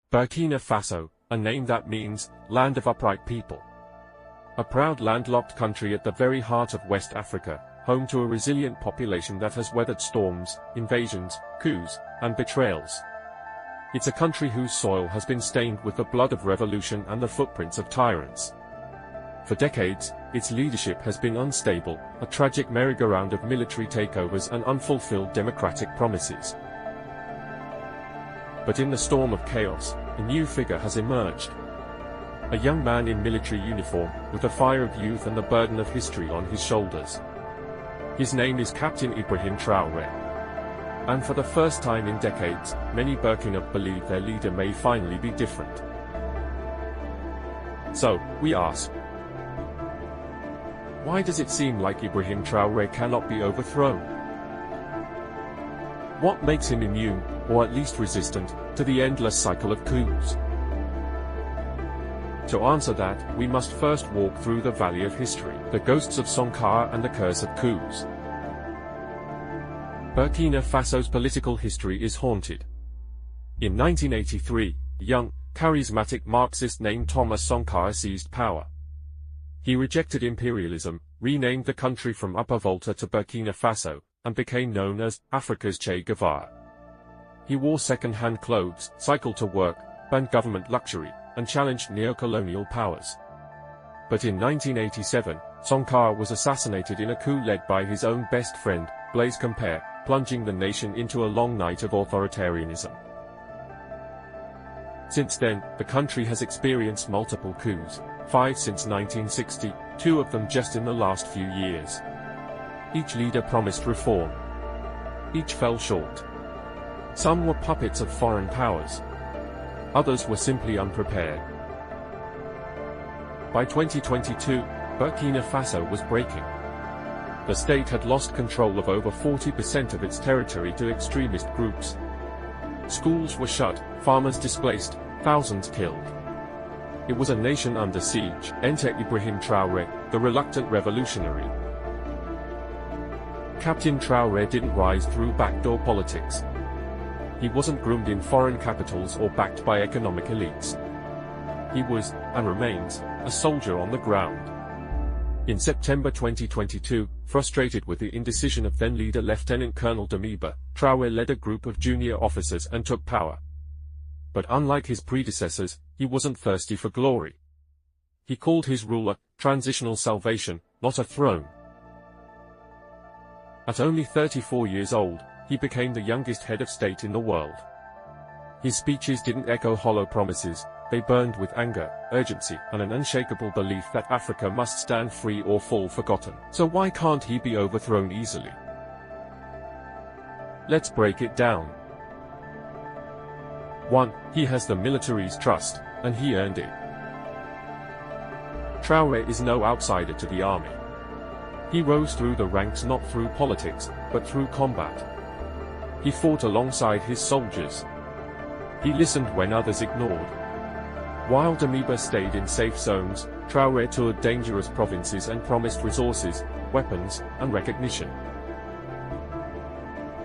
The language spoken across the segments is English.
Burkina Faso, a name that means, land of upright people. A proud landlocked country at the very heart of West Africa, home to a resilient population that has weathered storms, invasions, coups, and betrayals. It's a country whose soil has been stained with the blood of revolution and the footprints of tyrants. For decades, its leadership has been unstable, a tragic merry-go-round of military takeovers and unfulfilled democratic promises. But in the storm of chaos, a new figure has emerged. A young man in military uniform, with the fire of youth and the burden of history on his shoulders. His name is Captain Ibrahim Traoré. And for the first time in decades, many Burkina believe their leader may finally be different. So, we ask, why does it seem like Ibrahim Traoré cannot be overthrown? What makes him immune, or at least resistant, to the endless cycle of coups? To answer that, we must first walk through the valley of history, the ghosts of Sankara and the curse of coups. Burkina Faso's political history is haunted. In 1983, a young, charismatic Marxist named Thomas Sankara seized power. He rejected imperialism, renamed the country from Upper Volta to Burkina Faso, and became known as Africa's Che Guevara. He wore second-hand clothes, cycled to work, banned government luxury, and challenged neocolonial powers. But in 1987, Sankara was assassinated in a coup led by his own best friend, Blaise Compaoré, plunging the nation into a long night of authoritarianism. Since then, the country has experienced multiple coups, 5 since 1960, 2 of them just in the last few years. Each leader promised reform. Each fell short. Some were puppets of foreign powers. Others were simply unprepared. By 2022, Burkina Faso was breaking. The state had lost control of over 40% of its territory to extremist groups. Schools were shut, farmers displaced, thousands killed. It was a nation under siege. Enter Ibrahim Traoré, the reluctant revolutionary. Captain Traoré didn't rise through backdoor politics. He wasn't groomed in foreign capitals or backed by economic elites. He was, and remains, a soldier on the ground. In September 2022, frustrated with the indecision of then-leader Lieutenant Colonel Damiba, Traoré led a group of junior officers and took power. But unlike his predecessors, he wasn't thirsty for glory. He called his rule a transitional salvation, not a throne. At only 34 years old, he became the youngest head of state in the world. His speeches didn't echo hollow promises, they burned with anger, urgency, and an unshakable belief that Africa must stand free or fall forgotten. So why can't he be overthrown easily? Let's break it down. 1. He has the military's trust, and he earned it. Traoré is no outsider to the army. He rose through the ranks not through politics, but through combat. He fought alongside his soldiers. He listened when others ignored. While Damiba stayed in safe zones, Traoré toured dangerous provinces and promised resources, weapons, and recognition.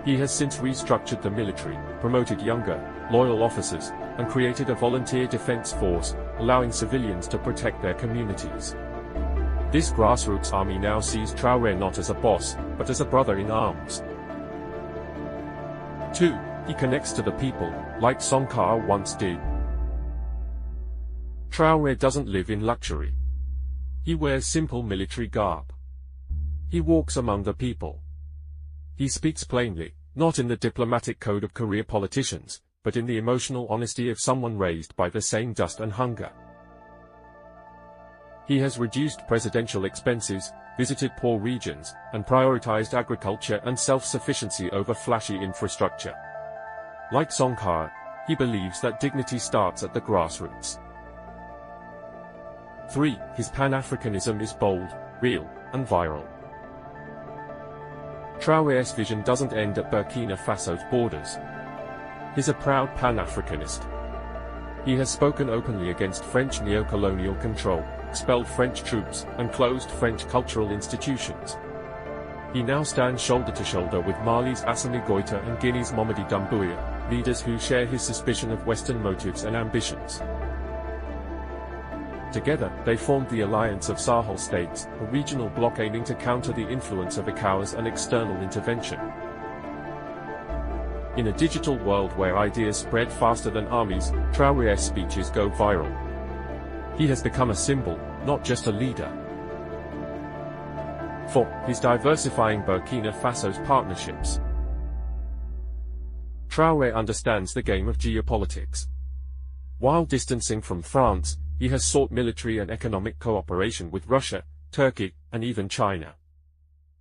He has since restructured the military, promoted younger, loyal officers, and created a volunteer defense force, allowing civilians to protect their communities. This grassroots army now sees Traoré not as a boss, but as a brother in arms. 2. He connects to the people, like Sankara once did. Traoré doesn't live in luxury. He wears simple military garb. He walks among the people. He speaks plainly, not in the diplomatic code of career politicians, but in the emotional honesty of someone raised by the same dust and hunger. He has reduced presidential expenses, visited poor regions, and prioritized agriculture and self-sufficiency over flashy infrastructure. Like Sankara, he believes that dignity starts at the grassroots. 3. His Pan-Africanism is bold, real, and viral. Traoré's vision doesn't end at Burkina Faso's borders. He's a proud Pan-Africanist. He has spoken openly against French neocolonial control, expelled French troops, and closed French cultural institutions. He now stands shoulder to shoulder with Mali's Assimi Goïta and Guinea's Mamadi Doumbouya, leaders who share his suspicion of Western motives and ambitions. Together, they formed the Alliance of Sahel States, a regional bloc aiming to counter the influence of ECOWAS and external intervention. In a digital world where ideas spread faster than armies, Traoré's speeches go viral. He has become a symbol, not just a leader. For his diversifying Burkina Faso's partnerships. Traoré understands the game of geopolitics. While distancing from France, he has sought military and economic cooperation with Russia, Turkey, and even China.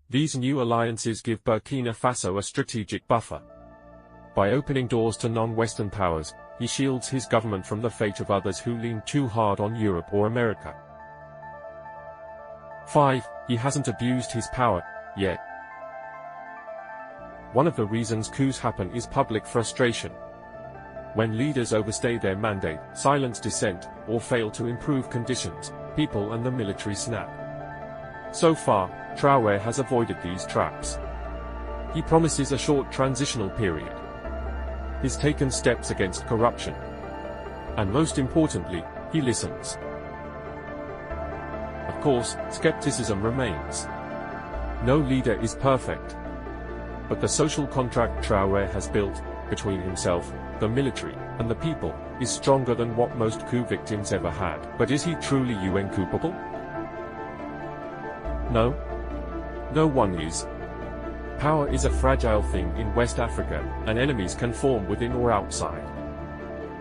These new alliances give Burkina Faso a strategic buffer. By opening doors to non-Western powers, he shields his government from the fate of others who lean too hard on Europe or America. 5. He hasn't abused his power, yet. One of the reasons coups happen is public frustration. When leaders overstay their mandate, silence dissent, or fail to improve conditions, people and the military snap. So far, Traoré has avoided these traps. He promises a short transitional period. He's taken steps against corruption. And most importantly, he listens. Of course, skepticism remains. No leader is perfect. But the social contract Traoré has built, between himself, the military, and the people, is stronger than what most coup victims ever had. But is he truly UN coupable? No. No one is. Power is a fragile thing in West Africa, and enemies can form within or outside.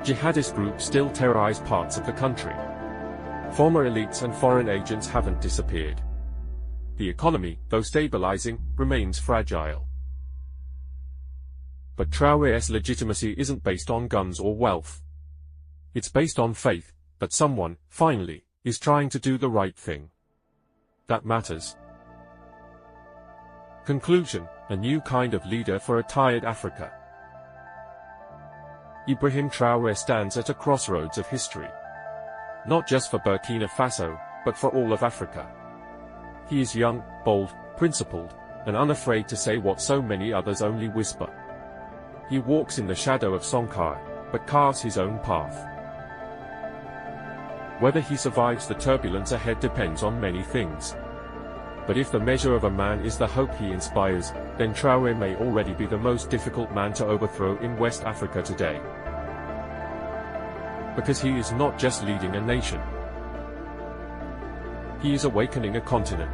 Jihadist groups still terrorize parts of the country. Former elites and foreign agents haven't disappeared. The economy, though stabilizing, remains fragile. But Traoré's legitimacy isn't based on guns or wealth. It's based on faith that someone, finally, is trying to do the right thing. That matters. Conclusion: a new kind of leader for a tired Africa. Ibrahim Traoré stands at a crossroads of history. Not just for Burkina Faso, but for all of Africa. He is young, bold, principled, and unafraid to say what so many others only whisper. He walks in the shadow of Sankara, but carves his own path. Whether he survives the turbulence ahead depends on many things. But if the measure of a man is the hope he inspires, then Traoré may already be the most difficult man to overthrow in West Africa today. Because he is not just leading a nation. He is awakening a continent.